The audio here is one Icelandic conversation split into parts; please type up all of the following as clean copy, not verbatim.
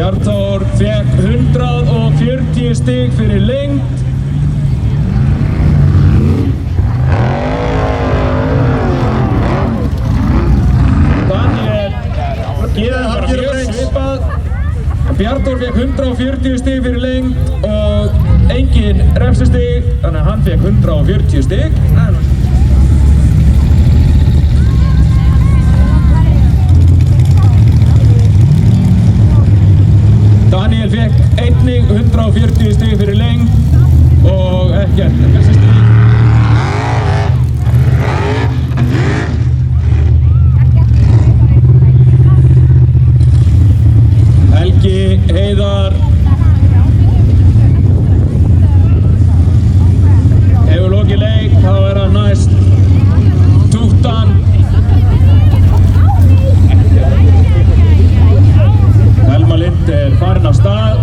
Bjarnþór fékk 140 stig fyrir lengd. Daniel gerir bara mjög svipað. Bjarnþór fékk 140 stig fyrir lengd og engin refsistig, þannig að hann fékk 140 stig. Daniel fékk einnig 140 stig fyrir lengd og ekkert refsistig. Helgi Heiðar hefur lokið leik, þá er hann næst túttan. Helma Lind er farin af stað.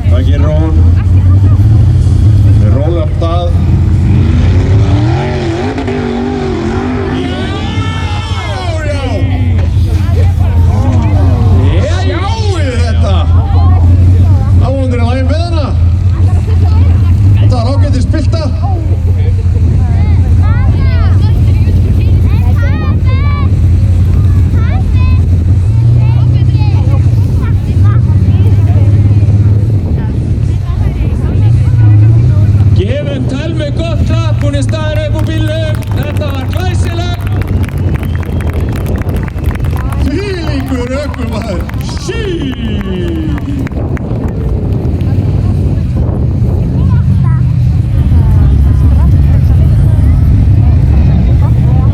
Það gerir hún. Þeir róla af stað.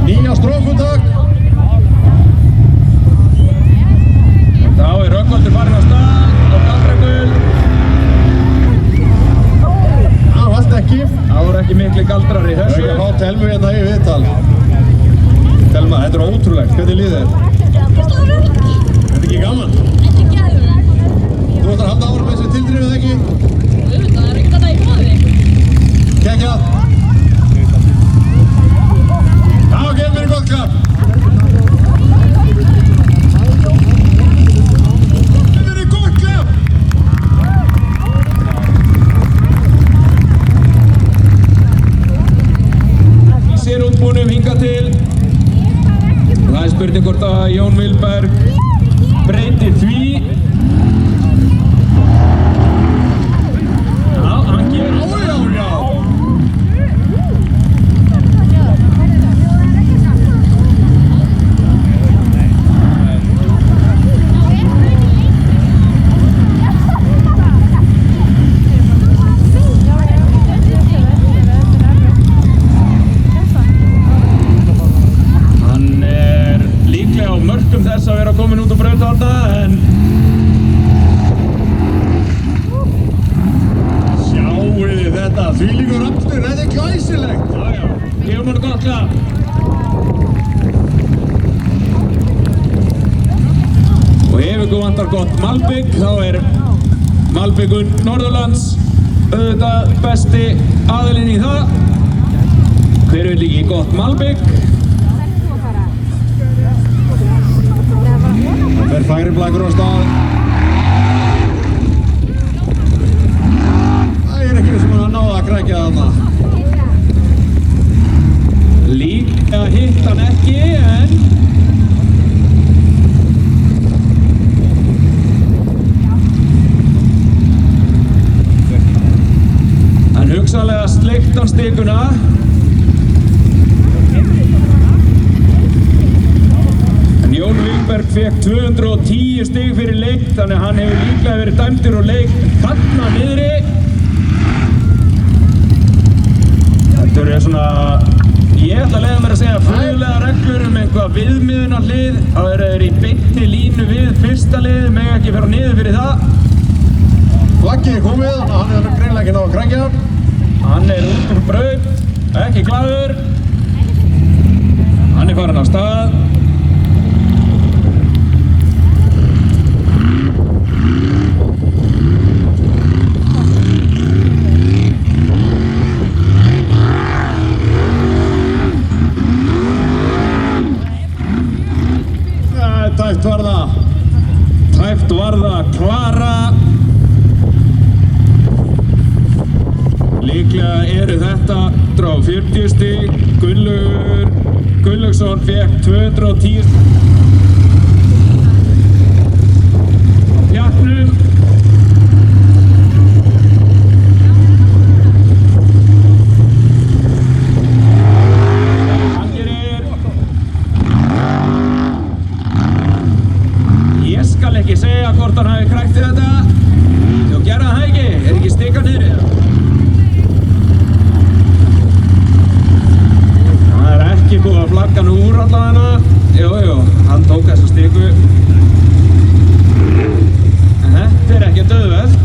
Nýja strófutak. Þá er Rögnvaldur farin af stað og galdrakul. Það vald ekki. Það voru ekki mikli galdrar í þessu. Það er ekki að fá Telmu hérna í viðtal. Telma, þetta er ótrúlegt. Hvernig líður þér? Þetta er ekki gaman? Þetta er gæðvegt. Þú ætlar að halda ára með þessi tildrifið ekki? Það er ekkert að það í bóði. Kekjað. Já, gefur mér gott klapp. Gefur mér gott klapp. Í sérútbúnum hingað til. Það er spurning hvort að Jón Vilberg breyti því. Já, hann gerir já. Hann er líklega á mörkum þess að vera komin út á braut en sjáuði þetta, þvílíkur aftur, þetta er glæsilegt. Já, gefum hann gott klapp. Og ef ykkur vantar gott malbygg, þá er malbyggur Norðurlands auðvitað besti aðilinn í það. Hver vil ekki gott malbygg? Það fer færi blækur á stað. Það er ekki sem hann að náða að krækja þarna. Líka hitt hann ekki, en hann hugsanlega sleikt hann stikuna. Jón Vilberg fékk 210 stig fyrir leik, þannig að hann hefur líklega verið dæmdur og leik þarna niðri. Þetta er svona, ég ætla að leyfa mér að segja fræðilega reglur um einhvað viðmiðunarlið. Það er í beinni línu við fyrsta lið, mega ekki fara niður fyrir það. Flaggið er komið, hann hefur greinlega ekki náð að krækja. Hann er út úr braut, ekki glaður. Hann er farin af stað. Tæft var það. Santa Clara. Líklega eru þetta 140 stig. Gunnlaugur Gunnlaugsson fékk 210 Pjarnum. Ég skal ekki segja hvort hann hafi krækt þetta. Þú gerði það ekki, ekki stikka niður. Það ekki búið að flagga nú úr allavega. Jú, hann tók þessa stiku. En þetta ekki dauðvelt.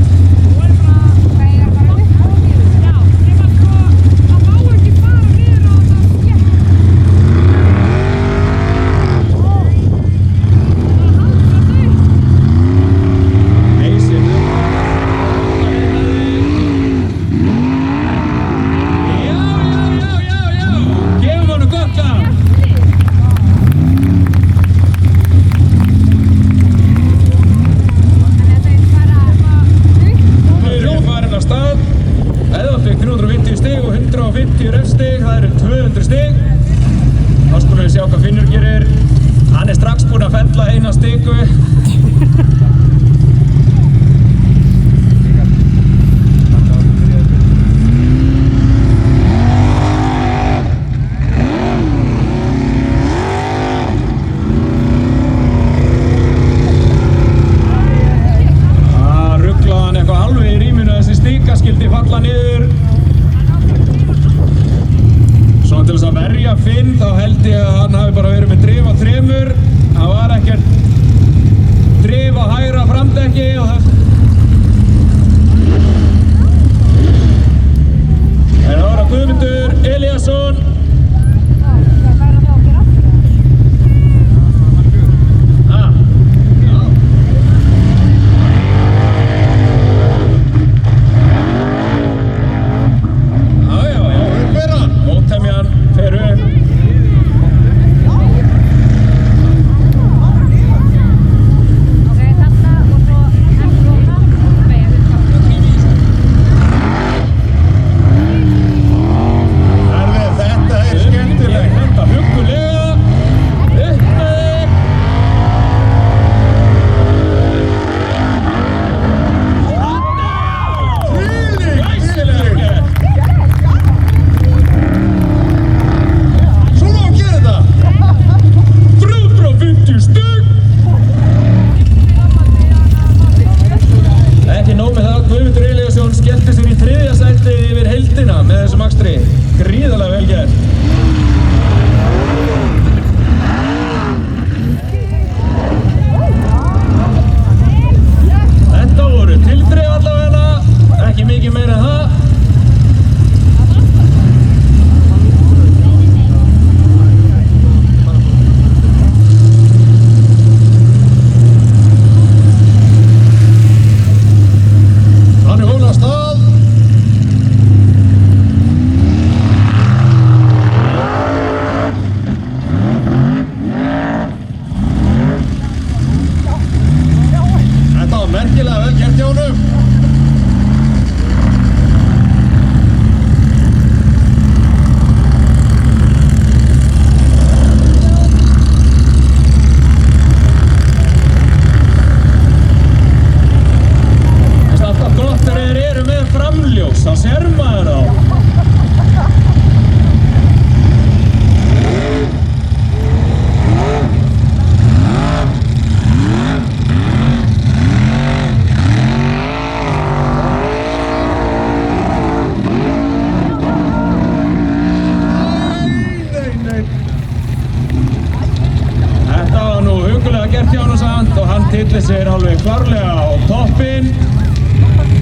Tilli sér alveg klárlega á toppinn.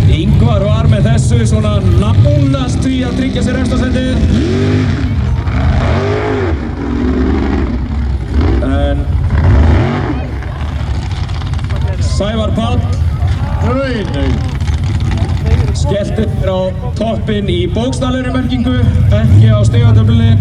Ingvar var með þessu svona nánast því að tryggja sér efstasætið. En Sævar Páll skellti þér á toppinn í bókstaflegri merkingu, ekki á stigatöflunni.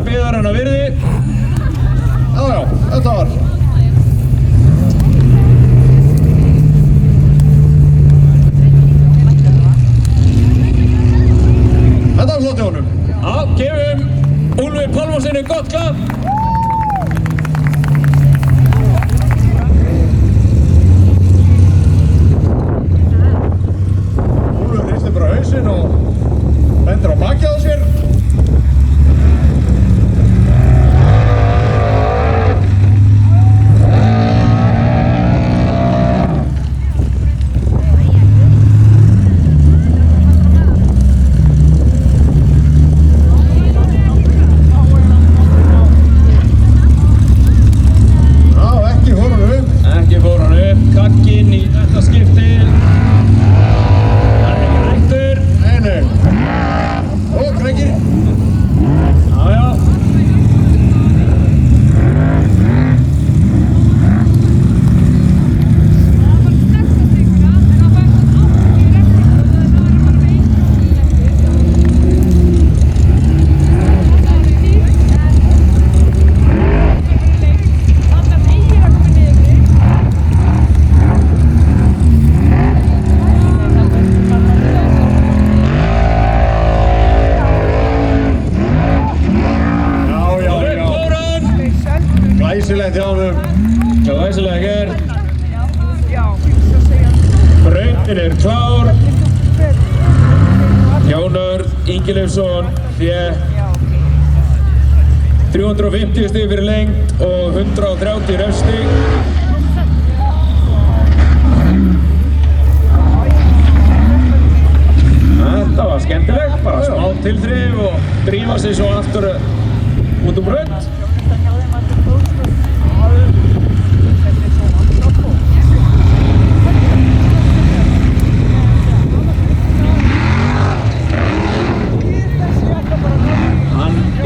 biðarinnar virði. Já, þetta var. Þetta var flott hjá honum. Já, gefum Úlfi Pálmasyni gott klapp. Úlfur hristir bara hausinn og bendir á bakið á sér. Ekki fór hann upp, kakkinn í þetta skipti. Hann er ekki hættur. Nei. Ó, krækir. Já. Glæsilegt hjá honum. Glæsilega gert. Brautin er klár. Jón Örn Ingileifsson fékk 350 stig fyrir lengd og 130 röfstig. Þetta var skemmtilegt, bara smá tilþrif og drífa sig svo aftur út braut.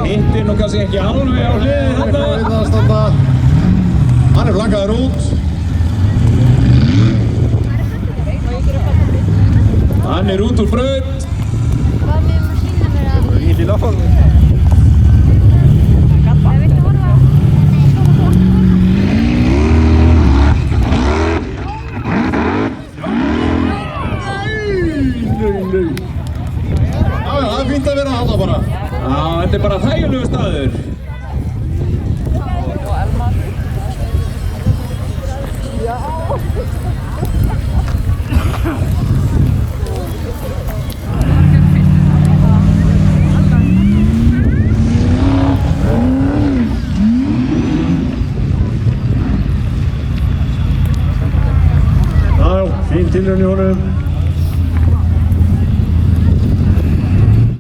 Hitti nú kannski ekki alveg á hliðið þarna. Hann er flankaður út. Hann er út úr braut. Hvað með maskínan er að... Í lilla formi. Það er fínt að vera þarna bara. Já, þetta er bara þægilegu staður. Já, fín tilraun í honum.